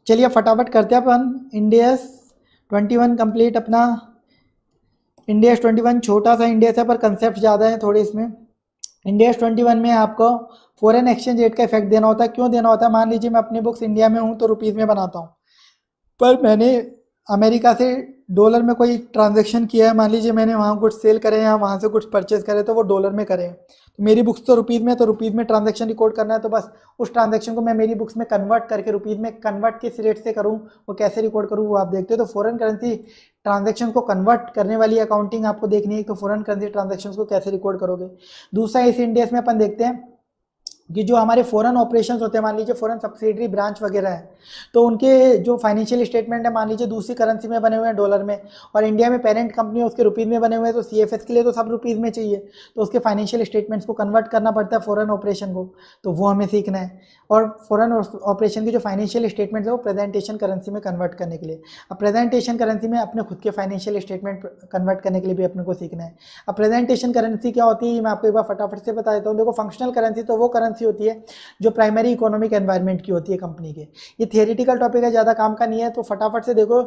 चलिए फटाफट करते हैं अपन इंडियस 21 कंप्लीट अपना। इंडियस 21 छोटा सा इंडियस है पर कंसेप्ट ज़्यादा है थोड़े इसमें। इंडियस 21 में आपको फॉरेन एक्सचेंज रेट का इफेक्ट देना होता है। क्यों देना होता है? मान लीजिए मैं अपनी बुक्स इंडिया में हूँ तो रुपीज़ में बनाता हूँ, पर मैंने अमेरिका से डॉलर में कोई ट्रांजैक्शन किया है, मान लीजिए मैंने वहाँ कुछ सेल करे या वहाँ से कुछ परचेज करे तो वो डॉलर में करे, तो मेरी बुक्स तो रुपीज़ में, तो रुपीज़ में ट्रांजैक्शन रिकॉर्ड करना है, तो बस उस ट्रांजैक्शन को मैं मेरी बुक्स में कन्वर्ट करके रुपीज़ में कन्वर्ट किस रेट से करूँ, वो कैसे रिकॉर्ड करूँ, वो आप देखते हो। तो फॉरेन करेंसी ट्रांजैक्शन को कन्वर्ट करने वाली अकाउंटिंग आपको देखनी है, तो फॉरेन करेंसी ट्रांजैक्शन को कैसे रिकॉर्ड करोगे। दूसरा इस इंडियस में अपन देखते हैं कि जो हमारे फॉरेन ऑपरेशंस होते हैं, मान लीजिए फॉरेन सब्सिडरी ब्रांच वगैरह है, तो उनके जो फाइनेंशियल स्टेटमेंट है मान लीजिए दूसरी करेंसी में बने हुए हैं डॉलर में, और इंडिया में पेरेंट कंपनी है उसके रुपीज़ में बने हुए हैं, तो सीएफएस के लिए तो सब रुपीज़ में चाहिए, तो उसके फाइनेंशियल स्टेटमेंट्स को कन्वर्ट करना पड़ता है फॉरेन ऑपरेशन को, तो वो हमें सीखना है। और फॉरेन ऑपरेशन के जो फाइनेंशियल स्टेटमेंट्स है वो प्रेजेंटेशन करेंसी में कन्वर्ट करने के लिए, अब प्रेजेंटेशन करेंसी में अपने खुद के फाइनेंशियल स्टेटमेंट कन्वर्ट करने के लिए भी अपने को सीखना है। अब प्रेजेंटेशन करेंसी क्या होती है मैं आपको एक बार फटाफट से बता देता हूँ। देखो, फंक्शनल करेंसी तो वो करेंसी होती है जो प्राइमरी इकोनॉमिक एनवायरनमेंट की होती है कंपनी के। ये थियोरेटिकल टॉपिक है, ज़्यादा काम का नहीं है, तो फटाफट से देखो।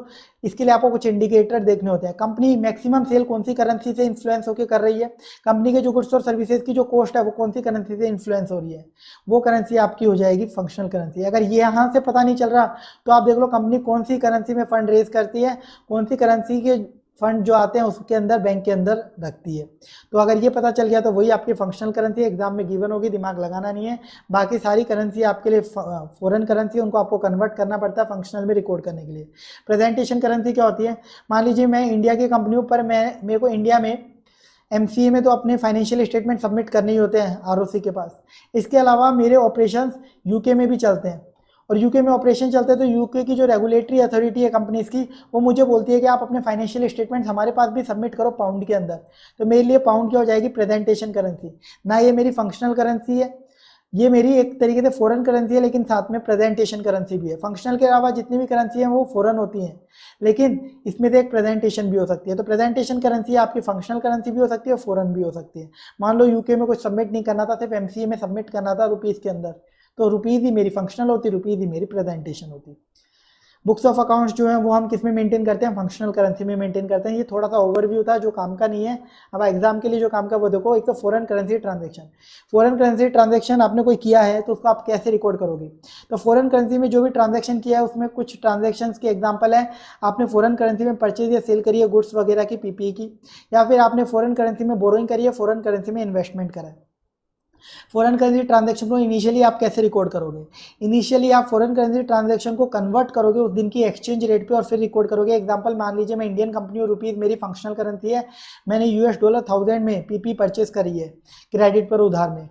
इसके लिए आपको कुछ इंडिकेटर देखने होते हैं। कंपनी मैक्सिमम सेल कौन सी करेंसी से इन्फ्लुएंस होकर कर रही है, कंपनी के जो गुड्स और सर्विसेज की जो कॉस्ट है वो कौन सी करेंसी से इन्फ्लुएंस हो रही है, वो करेंसी आपकी हो जाएगी फंक्शनल करेंसी। अगर ये यहाँ से पता नहीं चल रहा तो आप देख लो कंपनी कौन सी करेंसी में फंड रेज करती है, कौन सी करेंसी के फंड जो आते हैं उसके अंदर बैंक के अंदर रखती है। तो अगर ये पता चल गया तो वही आपकी फंक्शनल करेंसी एग्जाम में गिवन होगी, दिमाग लगाना नहीं है। बाकी सारी करेंसी आपके लिए फॉरेन करेंसी, उनको आपको कन्वर्ट करना पड़ता है फंक्शनल में रिकॉर्ड करने के लिए। प्रेजेंटेशन करेंसी क्या होती है? मान लीजिए मैं इंडिया की कंपनी हूँ, पर मेरे को इंडिया में एमसीए में तो अपने फाइनेंशियल स्टेटमेंट सबमिट करने ही होते हैं आरओसी के पास। इसके अलावा मेरे ऑपरेशंस यूके में भी चलते हैं, और यूके में ऑपरेशन चलते हैं तो यूके की जो रेगुलेटरी अथॉरिटी है कंपनीज की, वो मुझे बोलती है कि आप अपने फाइनेंशियल स्टेटमेंट्स हमारे पास भी सबमिट करो पाउंड के अंदर। तो मेरे लिए पाउंड क्या हो जाएगी? Presentation currency. ना ये मेरी फंक्शनल करेंसी है, ये मेरी एक तरीके से फॉरेन करेंसी है, लेकिन साथ में प्रेजेंटेशन करेंसी भी है। फंक्शनल के अलावा जितनी भी करेंसी है वो फॉरेन होती हैं, लेकिन इसमें से एक प्रेजेंटेशन भी हो सकती है। तो प्रेजेंटेशन करेंसी आपकी फंक्शनल करेंसी भी हो सकती है और फॉरेन भी हो सकती है। मान लो यूके में कुछ सबमिट नहीं करना था, सिर्फ एमसीए में सबमिट करना था रुपीज़ के अंदर, तो रुपीज़ ही मेरी फंक्शनल होती, रुपीज़ ही मेरी प्रेजेंटेशन होती। बुक्स ऑफ अकाउंट्स जो है वो हम किस में मेंटेन करते हैं? फंक्शनल करेंसी में मेंटेन करते हैं। ये थोड़ा सा ओवरव्यू था जो काम का नहीं है। अब एग्जाम के लिए जो काम का वो देखो। एक तो foreign currency transaction, foreign currency transaction आपने कोई किया है तो उसको आप कैसे रिकॉर्ड करोगे? तो फॉरेन करेंसी में जो भी ट्रांजैक्शन किया है उसमें कुछ ट्रांजैक्शन के एग्जाम्पल है। आपने फॉरेन करेंसी में परचेज या सेल करी है गुड्स वगैरह की, पीपीई की, या फिर आपने फॉरेन करेंसी में बोरोइंग करी है, फॉरेन करेंसी में इन्वेस्टमेंट करा है। फॉरेन करेंसी ट्रांजैक्शन को इनिशियली आप कैसे रिकॉर्ड करोगे? इनिशियली आप फॉरेन करेंसी ट्रांजैक्शन को कन्वर्ट करोगे उस दिन की एक्सचेंज रेट पे और फिर रिकॉर्ड करोगे। एग्जांपल मान लीजिए मैं इंडियन कंपनी हूँ, रुपीज़ मेरी फंक्शनल करेंसी है, मैंने यूएस डॉलर 1000 में पीपी परचेज करी है क्रेडिट पर उधार में।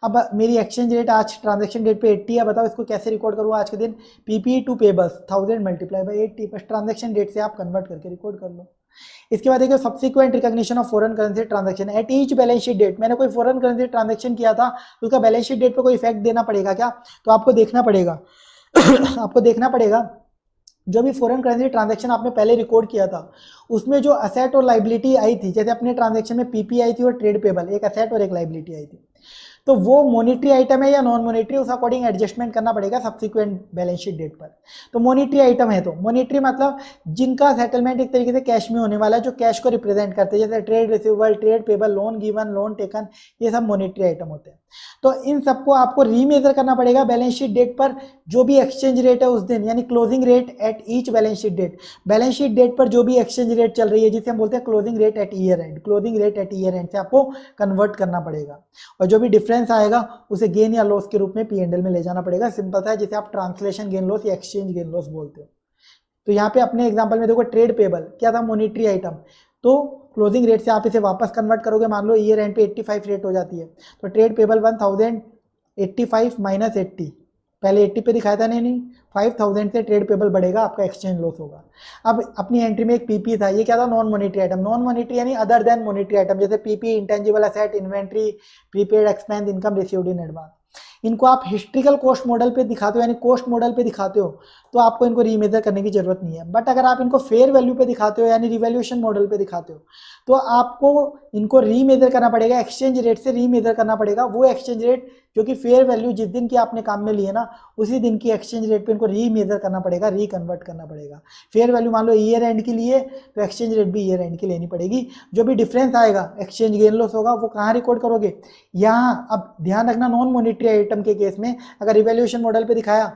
अब मेरी एक्सचेंज रेट आज ट्रांजैक्शन डेट पे 80 है, बताओ इसको कैसे रिकॉर्ड करूँ आज के दिन? PP to payables 1000 multiply by 80, बस ट्रांजैक्शन डेट से आप कन्वर्ट करके रिकॉर्ड कर लो। इसके बाद देखिए subsequent recognition of foreign currency transaction at each balance sheet date. मैंने कोई फॉरेन करेंसी ट्रांजैक्शन किया था, उसका बैलेंस शीट डेट पे कोई इफेक्ट देना पड़ेगा क्या? तो आपको देखना पड़ेगा आपको देखना पड़ेगा जो भी फॉरेन करेंसी ट्रांजैक्शन आपने पहले रिकॉर्ड किया था उसमें जो असेट और लाइबिलिटी आई थी, जैसे अपने ट्रांजैक्शन में पीपी आई थी और ट्रेड पेबल, एक असेट और एक लाइबिलिटी आई थी, तो वो मॉनिटरी आइटम है या नॉन मॉनिटरी, उस अकॉर्डिंग एडजस्टमेंट करना पड़ेगा सब्सिक्वेंट बैलेंस शीट डेट पर। तो मॉनिटरी आइटम है, तो मॉनिटरी मतलब जिनका सेटलमेंट एक तरीके से कैश में होने वाला है, जो कैश को रिप्रेजेंट करते हैं, जैसे trade receivable, trade payable, loan given, loan taken, ये सब मॉनिटरी आइटम होते हैं। तो इन सबको आपको रीमेजर करना पड़ेगा बैलेंस शीट डेट पर, जो भी एक्सचेंज रेट है उस दिन, यानी closing rate at each balance sheet date. Balance sheet date पर जो भी एक्सचेंज रेट चल रही है, जिसे हम बोलते हैं closing rate at year end, closing rate at year end से आपको कन्वर्ट करना पड़ेगा, और जो भी डिफरेंस आएगा उसे गेन या लॉस के रूप में पीएनएल में ले जाना पड़ेगा। सिंपल सा है, जिसे आप ट्रांसलेशन गेन लॉस या एक्सचेंज गेन लॉस बोलते हो। तो यहाँ पे अपने एग्जांपल में देखो, ट्रेड पेबल क्या था? Monetary item. तो क्लोजिंग रेट से आप इसे वापस कन्वर्ट करोगे, मान लो ईयर एंड पे 85 रेट हो जाती है, तो ट्रेड पेबल 1085 माइनस 80, पहले 80 पे दिखाया था, नहीं 5000 से ट्रेड पेबल बढ़ेगा, आपका एक्सचेंज लॉस होगा। अब अपनी एंट्री में एक पीपी था, ये क्या था? Non monetary item. Non monetary यानी अदर देन मॉनिटरी आइटम, जैसे PP, intangible asset, inventory, prepaid expense, income received in advance. इनको आप हिस्ट्रिकल कॉस्ट मॉडल पे दिखाते हो यानी कॉस्ट मॉडल पे दिखाते हो तो आपको इनको रीमेजर करने की जरूरत नहीं है। बट अगर आप इनको फेयर वैल्यू पे दिखाते हो यानी रिवैल्यूएशन मॉडल पे दिखाते हो तो आपको इनको रीमेजर करना पड़ेगा, एक्सचेंज रेट से रीमेजर करना पड़ेगा। वो एक्सचेंज रेट जो कि फेयर वैल्यू जिस दिन की आपने काम में ली है ना उसी दिन की एक्सचेंज रेट पे इनको रीमेजर करना पड़ेगा, रिकन्वर्ट करना पड़ेगा। फेयर वैल्यू मान लो ईयर एंड की लिए तो एक्सचेंज रेट भी ईयर एंड की लेनी पड़ेगी। जो भी डिफरेंस आएगा एक्सचेंज गेन लॉस होगा वो कहाँ रिकॉर्ड करोगे, यहाँ। अब ध्यान रखना नॉन मॉनेटरी आइटम के केस में अगर रिवैल्यूएशन मॉडल पे दिखाया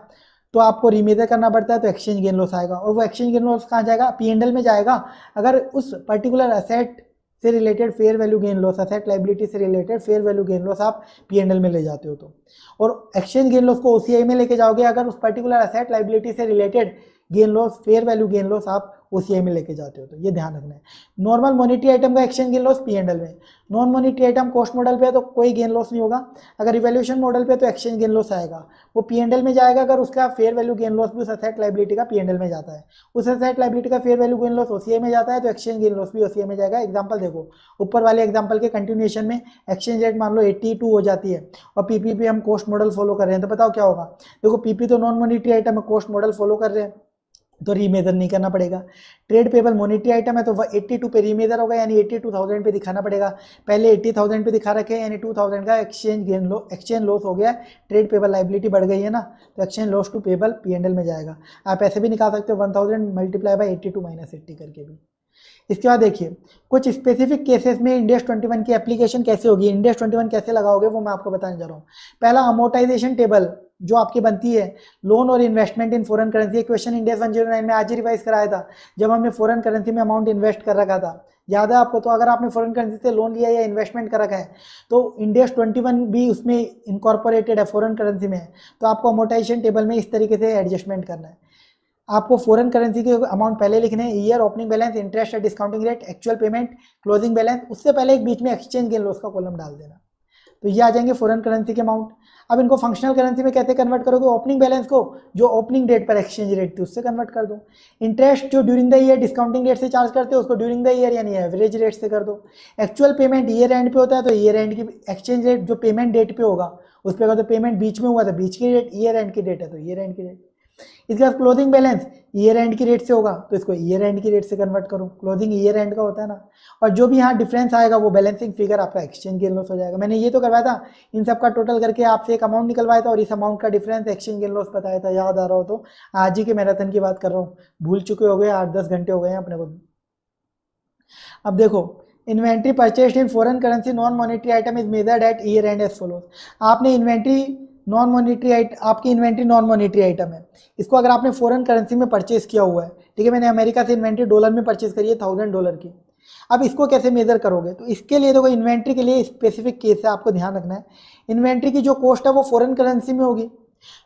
तो आपको रीमेजर करना पड़ता है तो एक्सचेंज गेन लॉस आएगा, और वो एक्सचेंज गेन लॉस कहाँ जाएगा, P&L में जाएगा। अगर उस पर्टिकुलर असेट से related fair value gain loss, asset liability से related fair value gain loss आप P&L में ले जाते हो तो, और एक्सचेंज गेन लॉस को OCI में लेके जाओगे अगर उस पर्टिकुलर असेट लाइबिलिटी से related gain loss, fair value gain loss आप OCI में लेके जाते हो। तो ये ध्यान रखना है। नॉर्मल मॉनेटरी आइटम का एक्सचेंज गेन लॉस P&L में, non monetary item cost model पे है तो कोई गेन लॉस नहीं होगा। अगर रिवैल्यूएशन मॉडल पे तो एक्सचेंज गेन लॉस आएगा, वो P&L में जाएगा अगर उसका फेयर वैल्यू गेन लॉस भी उस असेट लाइबिलिटी का P&L में जाता है। उस असेट लाइबिलिटी का fair value gain loss OCI में जाता है तो एक्सचेंज गेन लॉस भी OCI में जाएगा। एग्जाम्पल देखो, ऊपर वाले एग्जाम्पल के कंटिन्यूएशन में एक्सचेंज रेट मान लो 82 हो जाती है और PP पे हम कॉस्ट मॉडल फॉलो कर रहे हैं तो बताओ क्या होगा। देखो PP तो नॉन मॉनेटरी आइटम है, कॉस्ट मॉडल फॉलो कर रहे हैं तो रीमेजर नहीं करना पड़ेगा। ट्रेड पेबल मॉनेटरी आइटम है तो 82 पे रीमेजर होगा यानी 82,000 पे दिखाना पड़ेगा। पहले 80,000 पे दिखा रखे यानी 2,000 का एक्सचेंज लॉस हो गया, ट्रेड पेबल लाइबिलिटी बढ़ गई है ना तो exchange loss to payable P&L में जाएगा। आप ऐसे भी निकाल सकते हो 1000 मल्टीप्लाई बाई 82 माइनस 80 करके भी। इसके बाद देखिए कुछ स्पेसिफिक केसेस में इंडेक्स 21 की एप्लीकेशन कैसे होगी, इंडेक्स 21 कैसे लगाओगे वो मैं आपको बताने जा रहा हूँ। पहला अमोर्टाइजेशन टेबल जो आपकी बनती है लोन और इन्वेस्टमेंट इन फॉरेन करेंसी, क्वेश्चन इंडेक्स 109 में आज ही रिवाइज कराया था जब हमने फॉरेन करेंसी में अमाउंट इन्वेस्ट कर रखा था, याद है आपको। तो अगर आपने फॉरेन करेंसी से लोन लिया या इन्वेस्टमेंट कर रखा है तो इंडेक्स 21 भी उसमें इनकॉर्पोरेटेड है, फॉरेन करेंसी में है, तो आपको अमोर्टाइजेशन टेबल में इस तरीके से एडजस्टमेंट करना है। आपको फॉरेन करेंसी के अमाउंट पहले लिखने हैं, ईयर, ओपनिंग बैलेंस, इंटरेस्ट या discounting rate, actual payment, closing balance, उससे पहले एक बीच में एक्सचेंज गेन लॉस का कॉलम डाल देना। तो ये आ जाएंगे फॉरेन करेंसी के अमाउंट। अब इनको फंक्शनल करेंसी में कैसे कन्वर्ट करोगे, ओपनिंग बैलेंस को जो ओपनिंग डेट पर एक्सचेंज रेट थी उससे कन्वर्ट कर दो। इंटरेस्ट जो during the year discounting rate से चार्ज करते हो उसको ड्यूरिंग द ईयर यानी एवरेज रेट से कर दो। एक्चुअल पेमेंट ईयर एंड पे होता है तो ईयर एंड की एक्सचेंज रेट जो पेमेंट डेट पे होगा उस पर अगर तो पेमेंट बीच में हुआ तो बीच की रेट, ईयर एंड की डेट है तो ईयर एंड की रेट। इसके बाद क्लोजिंग बैलेंस ईयर एंड की रेट से होगा तो इसको ईयर एंड की रेट से कन्वर्ट करो, क्लोजिंग ईयर एंड का होता है ना। और जो भी यहाँ डिफरेंस आएगा वो बैलेंसिंग फिगर आपका एक्सचेंज गेन लॉस हो जाएगा। मैंने ये तो करवाया था, इन सब का टोटल करके आपसे एक अमाउंट निकलवाया था और इस अमाउंट का डिफरेंस एक्सचेंज गेन लॉस बताया था, याद आ रहा हो तो। आज ही के मैराथन की बात कर रहा हूँ, भूल चुके हो गए, 8-10 घंटे हो गए हैं अपने को। अब देखो inventory purchased in foreign currency non monetary item is measured at year end as follows. आपने इन्वेंट्री नॉन मॉनेटरी आपकी इन्वेंट्री नॉन मॉनेटरी आइटम है, इसको अगर आपने फॉरेन करेंसी में परचेस किया हुआ है, ठीक है, मैंने अमेरिका से इन्वेंट्री डॉलर में परचेस करी है $1000 की। अब इसको कैसे मेजर करोगे, तो इसके लिए देखो इन्वेंट्री के लिए स्पेसिफिक केस है, आपको ध्यान रखना है। इन्वेंट्री की जो कॉस्ट है वो फॉरेन करेंसी में होगी,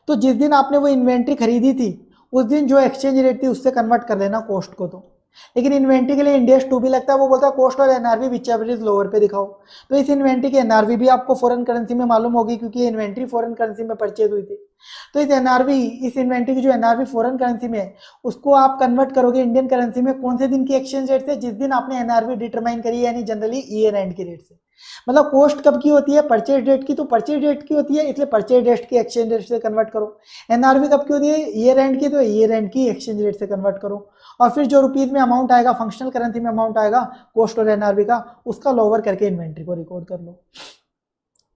तो जिस दिन आपने वो इन्वेंट्री खरीदी थी उस दिन जो एक्सचेंज रेट थी उससे कन्वर्ट कर लेना कॉस्ट को। तो लेकिन इन्वेंट्री के लिए इंडेक्स 2 भी लगता है, वो बोलता है कॉस्ट और NRV which ever is lower पे दिखाओ। तो इस इन्वेंट्री की एनआरवी भी आपको फॉरेन करेंसी में मालूम होगी क्योंकि ये इन्वेंट्री फॉरेन करेंसी में परचेज हुई थी। तो इस इन्वेंट्री की जो एनआरवी फॉरेन करेंसी में है उसको आप कन्वर्ट करोगे इंडियन करेंसी में कौन से दिन की एक्सचेंज रेट से, जिस दिन आपने एनआरवी डिटरमाइन करी है, यानी जनरली ईयर एंड की रेट से। मतलब कॉस्ट कब की होती है, परचेज डेट की, तो परचेज डेट की होती है इसलिए परचेज डेट की एक्सचेंज रेट से कन्वर्ट करो। एनआरवी कब की होती है, ईयर एंड की, तो ईयर एंड की एक्सचेंज रेट से कन्वर्ट करो। और फिर जो रुपीज में अमाउंट आएगा, फंक्शनल करेंसी में अमाउंट आएगा कॉस्ट और एनआरवी का, उसका लोअर करके इन्वेंट्री को रिकॉर्ड कर लो।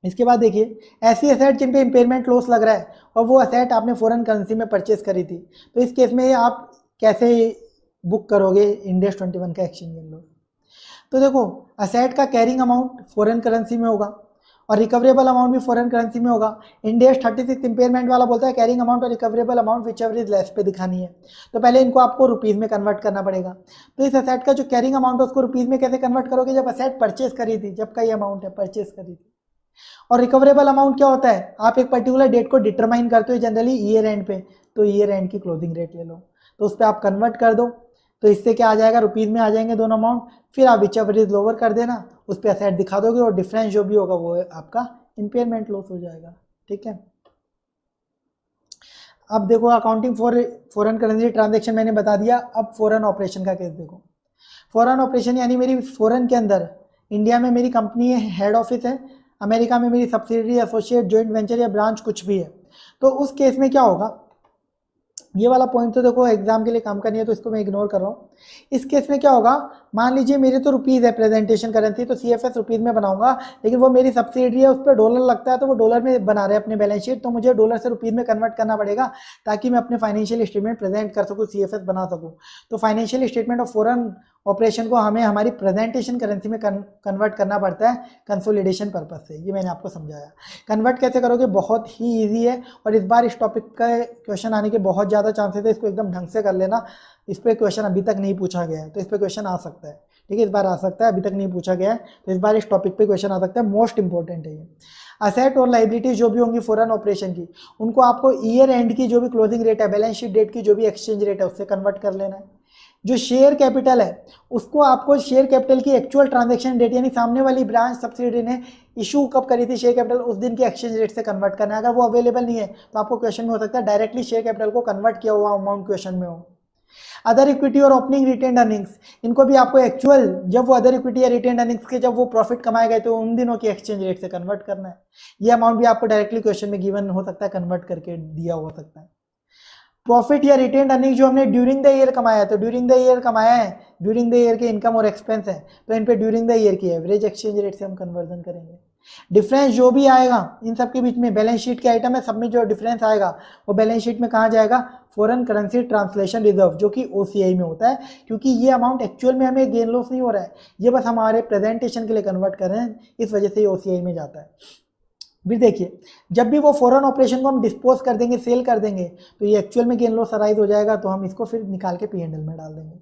इसके बाद देखिए ऐसी एसेट जिन पे इम्पेयरमेंट लॉस लग रहा है और वो एसेट आपने फॉरेन करेंसी में परचेस करी थी, तो इस केस में आप कैसे बुक करोगे इंडेक्स 21 का एक्सचेंज गेन लॉस। तो देखो असेट का कैरिंग अमाउंट फॉरेन करेंसी में होगा और रिकवरेबल अमाउंट भी फॉरेन करेंसी में होगा। इंडेक्स 36 इंपेयरमेंट वाला बोलता है कैरिंग अमाउंट और recoverable amount which ever is less पे दिखानी है, तो पहले इनको आपको रुपीज़ में कन्वर्ट करना पड़ेगा। तो इस असेट का जो कैरिंग अमाउंट है उसको रुपीज़ में कैसे कन्वर्ट करोगे, जब असेट परचेस करी थी, जब का ये अमाउंट है परचेस करी थी। और रिकवरेबल अमाउंट क्या होता है, आप एक पर्टिकुलर डेट को डिटरमाइन करते हो जनरली ईयर एंड पे, तो ईयर एंड की क्लोजिंग रेट ले लो, तो उस पर आप कन्वर्ट कर दो, तो इससे क्या आ जाएगा, रुपीज़ में आ जाएंगे दोनों अमाउंट। फिर आप विच एवर इज लोअर कर देना, उस पर असेट दिखा दोगे और डिफरेंस जो भी होगा वो आपका इम्पेयरमेंट लॉस हो जाएगा। ठीक है, अब देखो accounting for foreign currency transaction मैंने बता दिया। अब फॉरेन ऑपरेशन का केस देखो। फॉरेन ऑपरेशन यानी मेरी फॉरेन के अंदर, इंडिया में मेरी कंपनी है, हेड ऑफिस है, अमेरिका में मेरी सब्सिडरी, एसोसिएट, जॉइंट वेंचर या ब्रांच कुछ भी है, तो उस केस में क्या होगा, ये वाला पॉइंट तो देखो एग्जाम के लिए काम का नहीं है तो इसको मैं इग्नोर कर रहा हूँ। इस केस में क्या होगा, मान लीजिए मेरे तो रुपीज़ है प्रेजेंटेशन करेंसी, तो CFS रुपीज़ में बनाऊंगा, लेकिन वो मेरी सब्सिडरी है, उस पर डॉलर लगता है, तो वो डॉलर में बना रहे हैं अपने बैलेंस शीट, तो मुझे डॉलर से रुपीज़ में कन्वर्ट करना पड़ेगा ताकि मैं अपने फाइनेंशियल स्टेटमेंट प्रेजेंट कर सकूँ, CFS बना सकूँ। तो financial statement of foreign operation को हमें हमारी प्रेजेंटेशन करेंसी में कन्वर्ट करना पड़ता है कंसोलिडेशन पर्पज से। ये मैंने आपको समझाया। कन्वर्ट कैसे करोगे, बहुत ही इजी है, और इस बार इस टॉपिक का क्वेश्चन आने के बहुत ज़्यादा चांसेस है, इसको एकदम ढंग से कर लेना। इस पर क्वेश्चन अभी तक नहीं पूछा गया है, तो इस पर क्वेश्चन आ सकता है, ठीक है, इस बार आ सकता है, अभी तक नहीं पूछा गया है, तो इस बार इस टॉपिक पे क्वेश्चन आ सकता है, मोस्ट इंपॉर्टेंट है ये। असेट और लाइबिलिटीज जो भी होंगी फॉरेन ऑपरेशन की, उनको आपको ईयर एंड की जो भी क्लोजिंग रेट है, बैलेंस शीट डेट की जो भी एक्सचेंज रेट है, उससे कन्वर्ट कर लेना है। जो शेयर कैपिटल है उसको आपको शेयर कैपिटल की एक्चुअल ट्रांजैक्शन डेट, यानी सामने वाली ब्रांच सब्सिडरी ने इशू कब करी थी शेयर कैपिटल, उस दिन की एक्सचेंज रेट से कन्वर्ट करना है। अगर वो अवेलेबल नहीं है तो आपको क्वेश्चन में हो सकता है डायरेक्टली शेयर कैपिटल को कन्वर्ट किया हुआ अमाउंट क्वेश्चन में हो। अदर इक्विटी और ओपनिंग रिटेन अर्निंग्स, इनको भी आपको एक्चुअल जब वो अदर इक्विटी या रिटेन अर्निंग्स के जब वो प्रॉफिट कमाए गए तो उन दिनों की एक्सचेंज रेट से कन्वर्ट करना है। ये अमाउंट भी आपको डायरेक्टली क्वेश्चन में गिवन हो सकता है, कन्वर्ट करके दिया हो सकता है। प्रॉफिट या रिटेन अर्निंग जो हमने ड्यूरिंग द ईयर कमाया है, तो ड्यूरिंग द ईयर कमाया है, ड्यूरिंग द ईयर के इनकम और एक्सपेंस है, तो इन पे ड्यूरिंग द ईयर की एवरेज एक्सचेंज रेट से हम कन्वर्जन करेंगे। डिफरेंस जो भी आएगा इन सब के बीच में, बैलेंस शीट के आइटम है, सब में जो डिफरेंस आएगा वो बैलेंस शीट में कहाँ जाएगा, फॉरेन करेंसी ट्रांसलेशन रिजर्व, जो कि OCI में होता है, क्योंकि ये अमाउंट एक्चुअल में हमें गेन लॉस नहीं हो रहा है, ये बस हमारे प्रेजेंटेशन के लिए कन्वर्ट कर रहे हैं, इस वजह से ये OCI में जाता है। फिर देखिए, जब भी वो फॉरेन ऑपरेशन को हम डिस्पोज कर देंगे, सेल कर देंगे, तो ये एक्चुअल में गेन लॉस अराइज हो जाएगा, तो हम इसको फिर निकाल के P&L में डाल देंगे।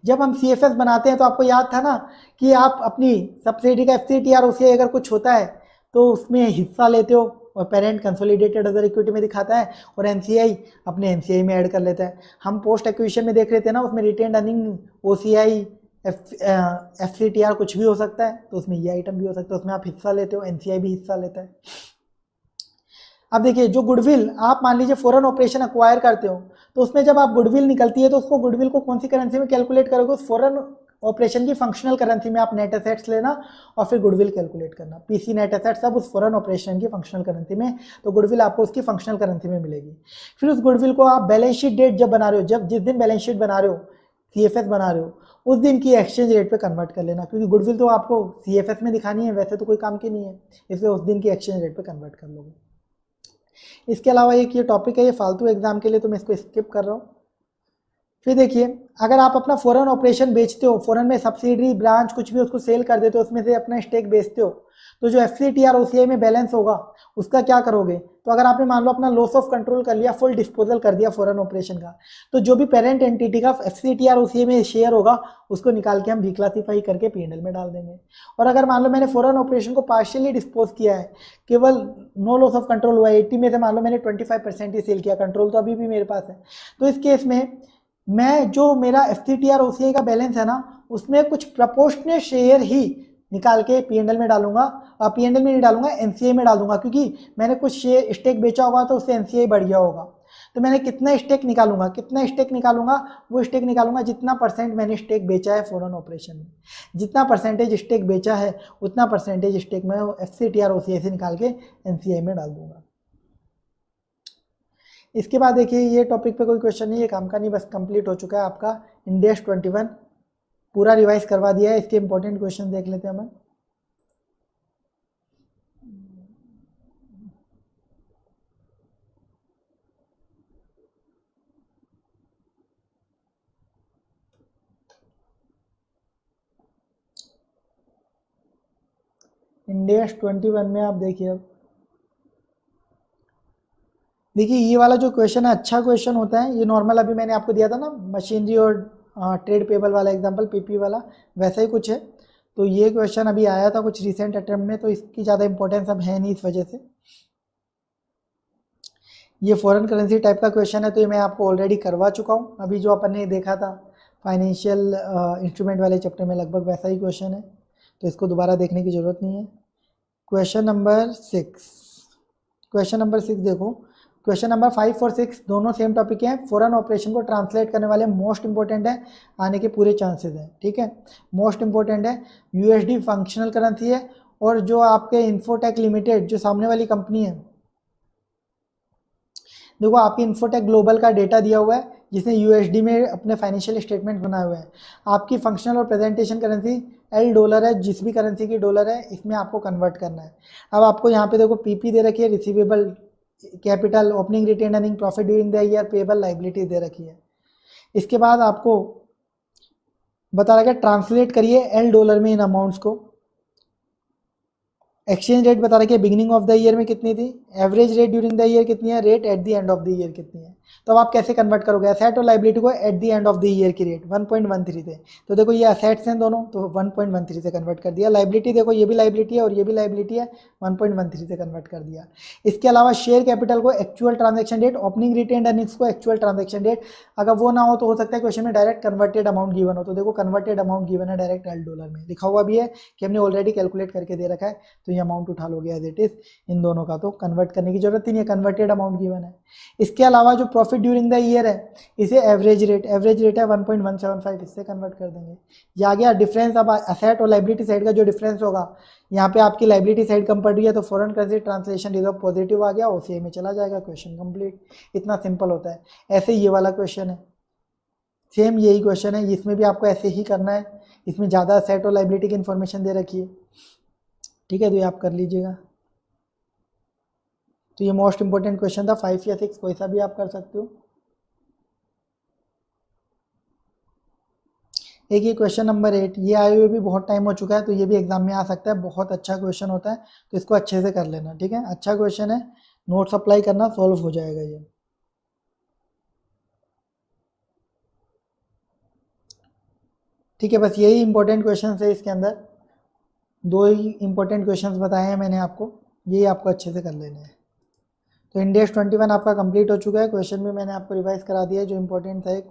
जब हम CFS बनाते हैं तो आपको याद था ना कि आप अपनी सब्सिडी का FCTR OCI अगर कुछ होता है तो उसमें हिस्सा लेते हो, और पेरेंट कंसोलिडेटेड अदर इक्विटी में दिखाता है, और NCI अपने NCI में ऐड कर लेता है। हम पोस्ट एक्विजिशन में देख रहे थे ना, उसमें रिटेन अर्निंग, OCI, FCTR कुछ भी हो सकता है, तो उसमें ये आइटम भी हो सकता है, उसमें आप हिस्सा लेते हो, NCI भी हिस्सा लेता है। अब देखिए, जो गुडविल आप मान लीजिए फॉरेन ऑपरेशन अक्वायर करते हो, तो उसमें जब आप गुडविल निकलती है तो उसको गुडविल को कौन सी करेंसी में कैलकुलेट करोगे, उस फॉरेन ऑपरेशन की फंक्शनल करेंसी में आप नेट एसेट्स लेना और फिर गुडविल कैलकुलेट करना। PC नेट एसेट्स सब उस फॉरेन ऑपरेशन की फंक्शनल करेंसी में, तो गुडविल आपको उसकी फंक्शनल करेंसी में मिलेगी। फिर उस गुडविल को आप बैलेंस शीट डेट जब बना रहे हो, जब जिस दिन बैलेंस शीट बना रहे हो, CFS बना रहे हो, उस दिन की एक्सचेंज रेट पे कन्वर्ट कर लेना, क्योंकि गुडविल तो आपको CFS में दिखानी है, वैसे तो कोई काम की नहीं है, इसलिए उस दिन की एक्सचेंज रेट पे कन्वर्ट कर लोगे। इसके अलावा एक ये टॉपिक है, ये फालतू एग्जाम के लिए, तो मैं इसको स्किप कर रहा हूँ। फिर देखिए, अगर आप अपना फॉरेन ऑपरेशन बेचते हो, फॉरेन में सब्सिडरी, ब्रांच कुछ भी उसको सेल कर देते हो, उसमें से अपना स्टेक बेचते हो, तो जो FCTR OCI में बैलेंस होगा उसका क्या करोगे। तो अगर आपने मान लो अपना लॉस ऑफ कंट्रोल कर लिया, फुल डिस्पोजल कर दिया फॉरेन ऑपरेशन का, तो जो भी पेरेंट एंटिटी का FCTR OCI में शेयर होगा उसको निकाल के हम रिक्लासीफाई करके P&L में डाल देंगे। और अगर मान लो मैंने फॉरेन ऑपरेशन को पार्शियली डिस्पोज किया है, केवल नो लॉस ऑफ कंट्रोल हुआ है, 80 में से मान लो मैंने 25% ही सेल किया, कंट्रोल तो अभी भी मेरे पास है, तो इस केस में मैं जो मेरा FCTR OCI का बैलेंस है ना, उसमें कुछ प्रपोर्शनल शेयर ही निकाल के P&L में डालूंगा, और P&L में नहीं डालूंगा, NCI में डालूंगा, क्योंकि मैंने कुछ शेयर स्टेक बेचा होगा तो उससे NCI बढ़ गया होगा। तो मैंने कितना स्टेक निकालूंगा, वो स्टेक निकालूंगा जितना परसेंट मैंने स्टेक बेचा है फॉरेन ऑपरेशन में, जितना परसेंटेज स्टेक बेचा है उतना परसेंटेज स्टेक मैं FCTR OCI से निकाल के NCI में डाल दूंगा। इसके बाद देखिए, ये टॉपिक पे कोई क्वेश्चन नहीं, ये काम का नहीं, बस कंप्लीट हो चुका है आपका IND AS 21, पूरा रिवाइज करवा दिया है। इसके इंपॉर्टेंट क्वेश्चन देख लेते हैं हम। IND AS 21 में आप देखिए, अब देखिए ये वाला जो क्वेश्चन है अच्छा क्वेश्चन होता है, ये नॉर्मल अभी मैंने आपको दिया था ना मशीनरी और ट्रेड पेबल वाला एग्जांपल, PP वाला, वैसा ही कुछ है। तो ये क्वेश्चन अभी आया था कुछ रिसेंट अटेम्प्ट में, तो इसकी ज़्यादा इंपॉर्टेंस अब है नहीं इस वजह से। ये फॉरेन करेंसी टाइप का क्वेश्चन है, तो ये मैं आपको ऑलरेडी करवा चुका हूँ, अभी जो अपन ने देखा था फाइनेंशियल इंस्ट्रूमेंट वाले चैप्टर में लगभग वैसा ही क्वेश्चन है, तो इसको दोबारा देखने की ज़रूरत नहीं है। क्वेश्चन नंबर 6 देखो, क्वेश्चन नंबर 5 और 6 दोनों सेम टॉपिक हैं, फॉरेन ऑपरेशन को ट्रांसलेट करने वाले, मोस्ट इंपॉर्टेंट है, आने के पूरे चांसेस हैं, ठीक है, मोस्ट इंपॉर्टेंट है। USD फंक्शनल करेंसी है और जो आपके इन्फोटेक लिमिटेड जो सामने वाली कंपनी है, देखो आपकी इन्फोटेक ग्लोबल का डेटा दिया हुआ है जिसने यूएसडी में अपने फाइनेंशियल स्टेटमेंट बनाए हुए हैं। आपकी फंक्शनल और प्रेजेंटेशन करेंसी एल डॉलर है, जिस भी करेंसी की डॉलर है इसमें आपको कन्वर्ट करना है। अब आपको यहाँ पे देखो पीपी दे रखी है, receivable capital, opening retained earning, profit during the year, payable, liabilities दे रखी है। इसके बाद आपको बता रहा है ट्रांसलेट करिए एल डॉलर में इन अमाउंट्स को। एक्सचेंज रेट बता रहा है बिगिनिंग ऑफ द ईयर में कितनी थी, average rate during the year कितनी है, rate at the end of the year कितनी है। तो अब आप कैसे कन्वर्ट करोगे एसेट और लाइबिलिटी को at the end of the year की रेट 1.13 थे, तो देखो ये एसेट्स हैं दोनों, तो 1.13 से कन्वर्ट कर दिया। लाइबिलिटी देखो ये भी लाइबिलिटी है और ये भी लाइबिलिटी है, 1.13 से कन्वर्ट कर दिया। इसके अलावा शेयर कैपिटल को actual transaction date, opening retained earnings को एक्चुअल ट्रांजेक्शन डेट। अगर वो ना हो तो हो सकता है क्वेश्चन में डायरेक्ट कन्वर्टेड अमाउंट गिवन हो, तो देखो कन्वर्टेड अमाउंट गिवन है डायरेक्ट एल डॉलर में लिखा हुआ भी है कि हमने ऑलरेडी कैलकुलेट करके दे रखा है, तो ये अमाउंट उठा लोगे एज इट इज। इन दोनों का तो कन्वर्ट करने की जरूरत ही नहीं है, कन्वर्टेड अमाउंट गिवन है। इसके अलावा जो प्रॉफिट ड्यूरिंग द ईयर है इसे एवरेज रेट है 1.175, इससे कन्वर्ट कर देंगे। ये आ गया डिफरेंस। अब एसेट और लाइबिलिटी साइड का जो डिफरेंस होगा, यहाँ पे आपकी लाइबिलिटी साइड कम पड़ रही है तो foreign currency translation reserve positive आ गया, ओसीआई में चला जाएगा, क्वेश्चन कंप्लीट। इतना सिंपल होता है। ऐसे ये वाला क्वेश्चन है, सेम यही क्वेश्चन है, इसमें भी आपको ऐसे ही करना है। इसमें ज़्यादा एसेट और लाइबिलिटी की इन्फॉर्मेशन दे रखी है, ठीक है, तो ये आप कर लीजिएगा। तो ये मोस्ट इंपॉर्टेंट क्वेश्चन था, 5 या 6 कोई सा भी आप कर सकते हो। एक ये क्वेश्चन नंबर 8, ये आए हुए भी बहुत टाइम हो चुका है, तो ये भी एग्जाम में आ सकता है, बहुत अच्छा क्वेश्चन होता है, तो इसको अच्छे से कर लेना, ठीक है। अच्छा क्वेश्चन है, नोट्स अप्लाई करना, सॉल्व हो जाएगा ये। ठीक है, बस यही इंपॉर्टेंट क्वेश्चन है इसके अंदर, 2 ही इंपॉर्टेंट क्वेश्चन बताए हैं मैंने आपको, यही आपको अच्छे से कर लेने हैं। तो इंडेक्स 21 आपका कंप्लीट हो चुका है, क्वेश्चन भी मैंने आपको रिवाइज करा दिया है जो इंपॉर्टेंट था एक।